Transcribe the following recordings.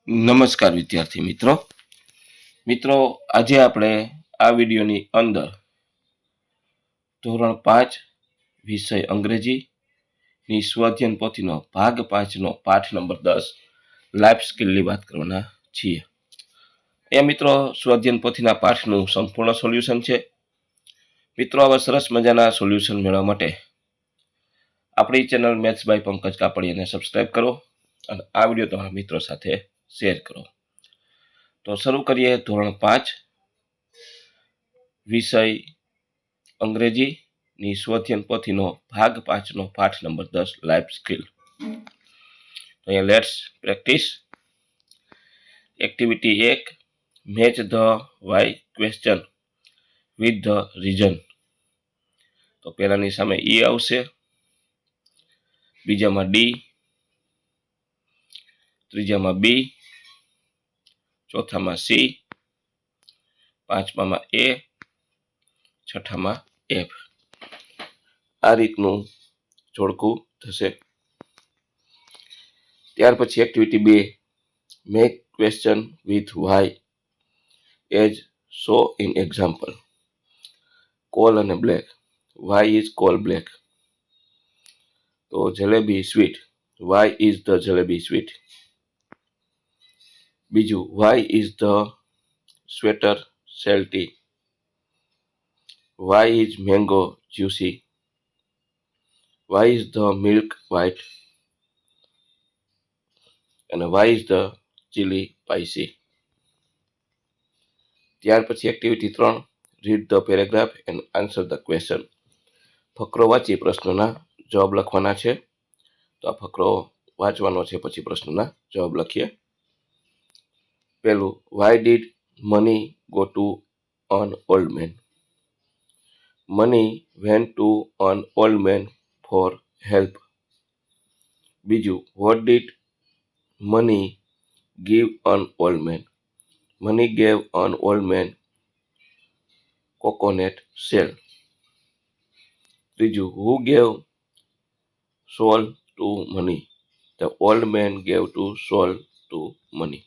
નમસ્કાર વિદ્યાર્થી મિત્રો આજે આપણે આ વિડીયોની અંદર ધોરણ 5 વિષય અંગ્રેજીની સ્વાધ્યાયન પોથીનો ભાગ 5નો પાઠ નંબર 10 લાઈફ સ્કિલની વાત કરવાના છીએ। મિત્રો સ્વાધ્યાયન પોથીના પાઠનું સંપૂર્ણ સોલ્યુશન છે। મિત્રો આવા સરસ મજાના સોલ્યુશન મેળવવા માટે આપણી ચેનલ મેથ્સ બાય પંકજ કાપડિયાને સબસ્ક્રાઇબ કરો અને આ વિડીયો તમારા મિત્રો સાથે શેર કરો। તો શરૂ કરીએ ધોરણ 5 વિષય અંગ્રેજીની સ્વાધ્યાયન પોથીનો ભાગ 5નો પાઠ નંબર 10 લાઈફ સ્કિલ। તો અહીંયા let's practice. Activity 1 match the why question with the reason. તો પહેલાની સામે ઈ આવશે, બીજામાં ડી, ત્રીજામાં બી, ચોથામાં સી, પાંચમામાં એ, છઠ્ઠામાં એફ। આ રીતનું જોડકું થશે। ત્યાર પછી activity 2 make question with why as so in example. Coal અને black, why is coal black. તો jalebi sweet, why is the jalebi sweet. બીજું why is the sweater salty, why is mango juicy, why is the milk white અને why is the chilli spicy. ત્યાર પછી activity 3 read the paragraph and answer the question. ફકરો વાંચી પ્રશ્નના જવાબ લખવાના છે। તો આ ફકરો વાંચવાનો છે, પછી પ્રશ્નના જવાબ લખીએ। પહેલું, why did Mani go to an old man? Mani went to an old man for help. બીજું, what did Mani give an old man? Mani gave an old man coconut shell. ત્રીજું, who gave soul to Mani? The old man gave to soul to Mani.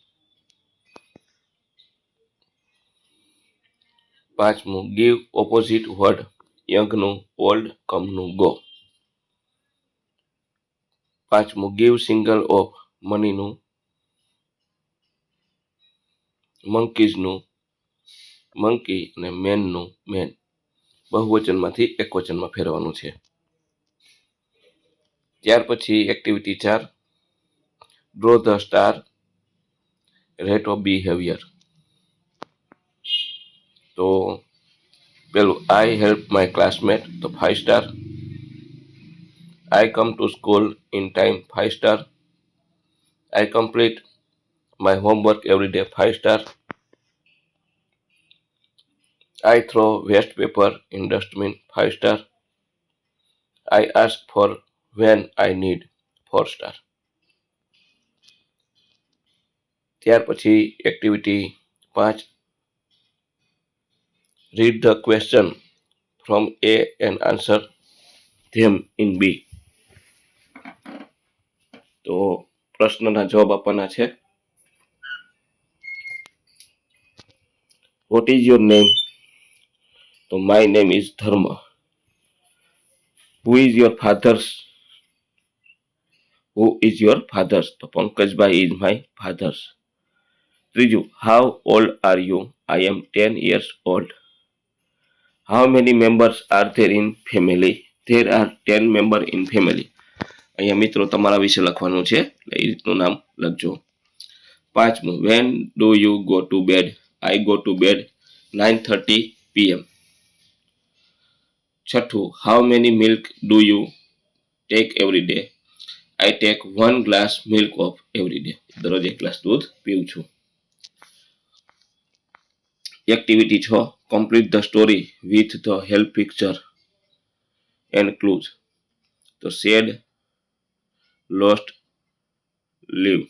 પાંચમું, give opposite word યંગનું old કમનું go. પાંચમું, give single of મનીનું મંકીઝનું monkey અને મેનનું man. બહુવચનમાંથી એકવચનમાં ફેરવવાનું છે। ત્યાર પછી activity 4 draw the star rate of behaviour. તો પેલું, આઈ હેલ્પ માય ક્લાસમેટ, તો 5 star. I come to school in time, 5 star. I complete my homework every day, 5 star. I throw waste paper in dustbin, 5 star. I ask for when I need, 4 star. ત્યાર પછી activity 5 read the question from A and answer them in B। તો પ્રશ્નના જવાબ આપવાના છે। What is your name? તો my name is Dharm. Who is your fathers? Who is your fathers? તો પંકજભાઈ ઇઝ માય ફાધર્સ। ત્રીજું, how old are you? I am 10 years old। How many members are there in family? There are 10 member in family. અહીંયા મિત્રો તમારા વિશે લખવાનું છે, એ રીતનું નામ લખજો। પાંચમું, when do you go to bed? I go to bed 9:30 PM। છઠ્ઠું, how many milk do you take every day? I take 1 glass milk of every day. દરરોજ 1 ગ્લાસ દૂધ પીવું છું। Activity 6 complete the story with the help picture and clues. તો sad, lost, leave.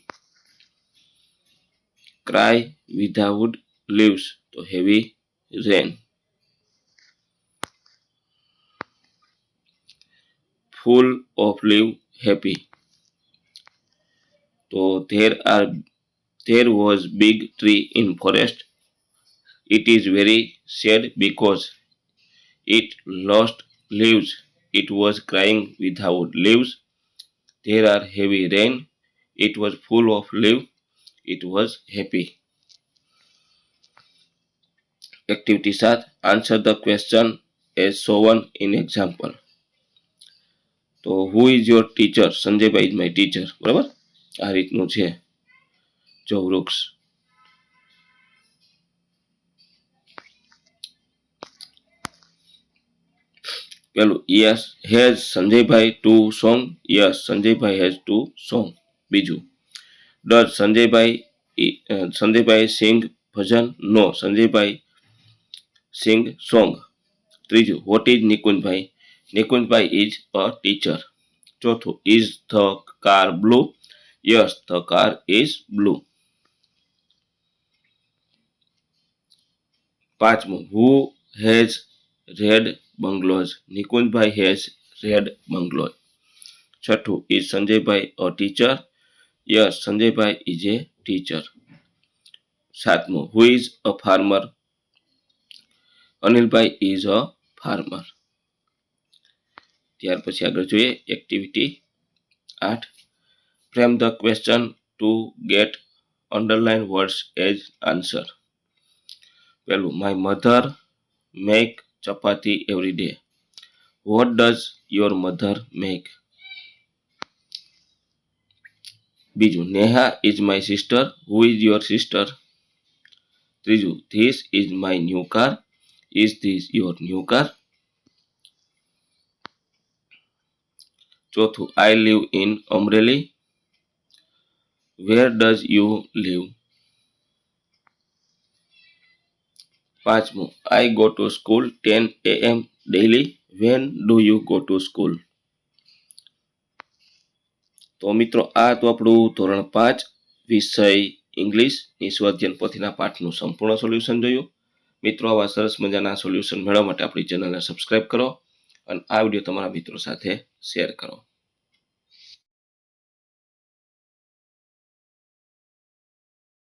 Cry without leaves, તો heavy rain. Full of leave, happy. તો there are There was big tree in forest. It is very sad because it lost leaves. It was crying without leaves. There are heavy rain. It was full of leaves. It was happy. Activity 7. Answer the question as shown in example. તો who is your teacher? Sanjaybhai is my teacher. બરાબર, આ રીતનું છે. જો વૃક્ષ. પેલું yes has Sanjaybhai two song? Yes, Sanjaybhai has two song. બીજું does Sanjaybhai sing Bhajan? No, Sanjaybhai sing song. ત્રીજું what is નિકુંજભાઈ? નિકુંજભાઈ is a teacher. ચોથું is the car blue? Yes, the car is blue. પાંચમું who has red bungalows? નિકુંજભાઈ has red bungalows. છઠ્ઠું is Sanjaybhai a teacher? Yes, Sanjaybhai is a teacher. સાતમું who is a farmer? Anilbhai is a farmer. ત્યાર પછી આગળ જોઈએ activity 8. Frame the question to get underline words as answer. પહેલું my mother make chapati every day. What does your mother make? બીજું Neha is my sister. Who is your sister? ત્રીજું this is my new car. Is this your new car? ચોથું I live in Amreli. Where does you live? પાંચમું I go to school 10 a.m. daily. When do you go to school? તો મિત્રો આ તો આપણું ધોરણ 5 વિષય ઇંગ્લિશની સ્વાધ્યાયન પોથીના પાઠનું સંપૂર્ણ સોલ્યુશન જોયું. મિત્રો આવા સરસ મજાના સોલ્યુશન મેળવવા માટે આપણી ચેનલને સબસ્ક્રાઇબ કરો અને આ વિડીયો તમારા મિત્રો સાથે શેર કરો.